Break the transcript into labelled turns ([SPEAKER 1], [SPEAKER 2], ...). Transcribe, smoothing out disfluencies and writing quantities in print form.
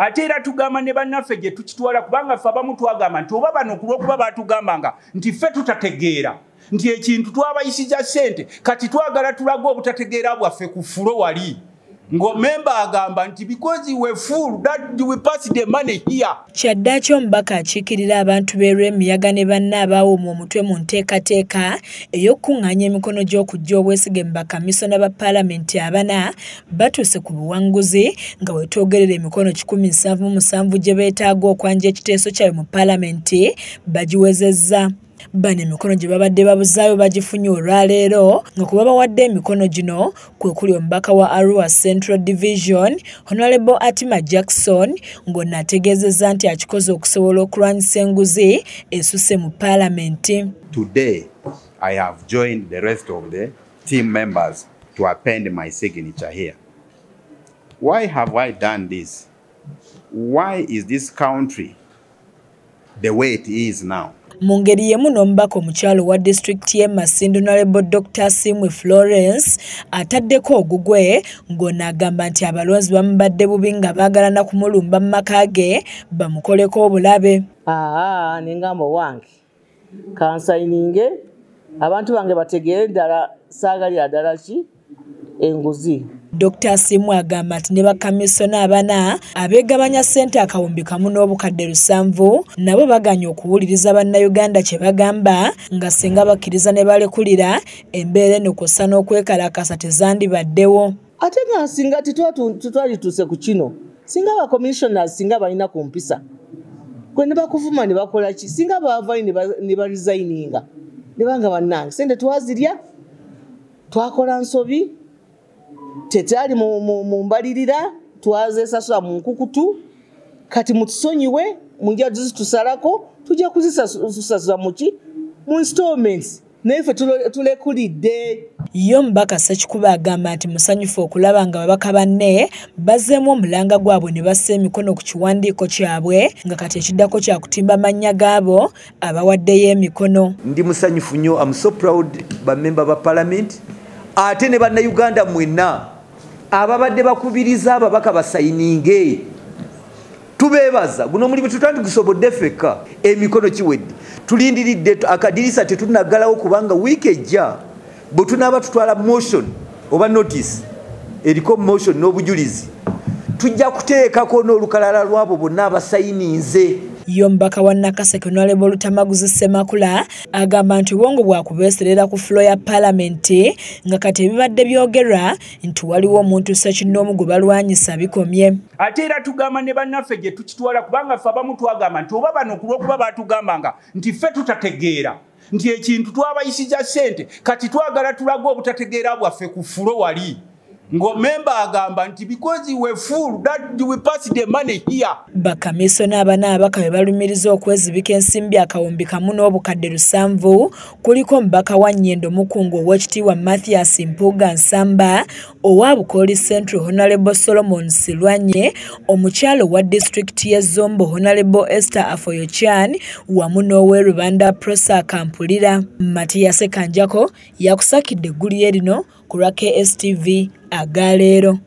[SPEAKER 1] ate era tugamba ne bannaffe gye tukitwala kubanga ffe abamu twagamba nti oba bano kulw'okuba batugambanga nti ffe tutategeera nti ekintu twabayisiza ssente kati twagala tulage obutategeera bwaffe ku fulo wali ngo member agamba nti because we fool that we pass the money here.
[SPEAKER 2] Kyaddaaki omubaka akiikirira abantu b'Erwemiyaga ne banne abaawoma omutwe mu nteekateeka ey'okukuŋŋaanya emikono gy'okujja obwesige mu bakamisona ba paalamenti abana batuuse ku buwanguzi nga bwetwogerera emikono 177 gye beetaaga okwanja ekiteeso kyabwe mu paalamenti bagiwezezza. Bano emikono gye babadde babuzaayo bagifunye olwaleero nga kuba bawadde emikono gino kwe kuli omubaka wa Arua Central Division Honorable Atima Jackson ng'onno ategeezezza nti akikoze okusobola okulwanyisa enguzi esusse mu paalamenti.
[SPEAKER 3] Today I have joined the rest of the team members to append my signature here. Why have I done this? Why is this country the way it is now?
[SPEAKER 2] Mu ngeri y'emu n'omubaka omukyalo wa disitulikiti y'e Masindi Honorable Dr. Simwe Florence ataddeko ogugwe ng'onno agamba nti abalonzi bamubadde bubi nga baagala na kumulumba mu maka ge bamukoleko obulabe.
[SPEAKER 4] Nengamba wange kansayininge abantu bange bategeere ddala saagalira ddala ki enguzi.
[SPEAKER 2] Dr. Simwe agamba nti ne bakamisona abana abeegabanya ssente akawumbi kamu n'obukadde 7 nabo baganya okuwuliriza bannayuganda kye bagamba nga singa bakkiriza ne balekulira embeera eno kw'ossa n'okwekalakasa tezandibaddewo.
[SPEAKER 4] Ate nga singa titwalituuse ku kino singa ba commissioners singa balina ku mpisa kwe ne bakuvuma ne bakola ki singa baavayo ne baresigninga ne banga bannange ssente twazirya twakola nsobi tetali mu mbalirira twazesasula mu nkukutu kati mutusonyiwe munja tusalako tujja kuzisasula muki mu installments nefe tulekulidde.
[SPEAKER 2] Yo omubaka Ssekikubo agamba nti musanyufu okulaba nga babaka banne bazzeemu omulanga gwabwe ne bassa emikono ku kiwandiiko kyabwe nga kati ekiddako kya kutimba mannya gaabo abawaddeyo emikono.
[SPEAKER 5] Ndi musanyufu nnyo, I'm so proud ba member ba parliament ate ne bannayuganda mwenna ababadde bakubiriza ababaka basayininge tubeebaza guno omulimu tutandigusobodde ffekka emikono kiwedde tulindiridde akadirisa tetunaggalawo kubanga wiiki ejja bwe tunaaba tutwala motion oba notice eriko motion n'obujulizi tujja kuteekako n'olukalala lwabo bonna abasayininze.
[SPEAKER 2] Yo omubaka wa Nakaseke Honorable Lutamaguzi Ssemakula agamba nti obwongo bwakubeeserera ku fulo ya paalamenti nga kati ebibadde byogerwa nti waliwo omuntu ssekinnoomu gwe balwanyisa bikomye.
[SPEAKER 1] Ate era tugamba ne bannaffe gye tukitwala kubanga ffe abamu twagamba nti oba bano kulw'okuba batugambanga nti ffe tutategeera nti ekintu twabayisiza ssente kati twagala tulage obutategeera bwaffe ku fulo wali ngo member agamba nti because we fool that we pass the money here.
[SPEAKER 2] Bakamisona abana abaka bebalumiriza okwezibika ensimbi akawumbi kamu n'obukadde 7 kuliko omubaka wa Nnyendo Mukungu ow'ekitiibwa Mathias Mpuuga Nsamba owa Bukoli Central Honorable Solomon Silwanye omukyalo wa disitulikiti y'e Zombo Honorable Esther Afoyochan wamu n'ow'e Rubanda Prosa Kampulira. Mathias Kanjako yakusakidde eggulu lye lino ku lwa KSTV agaleero.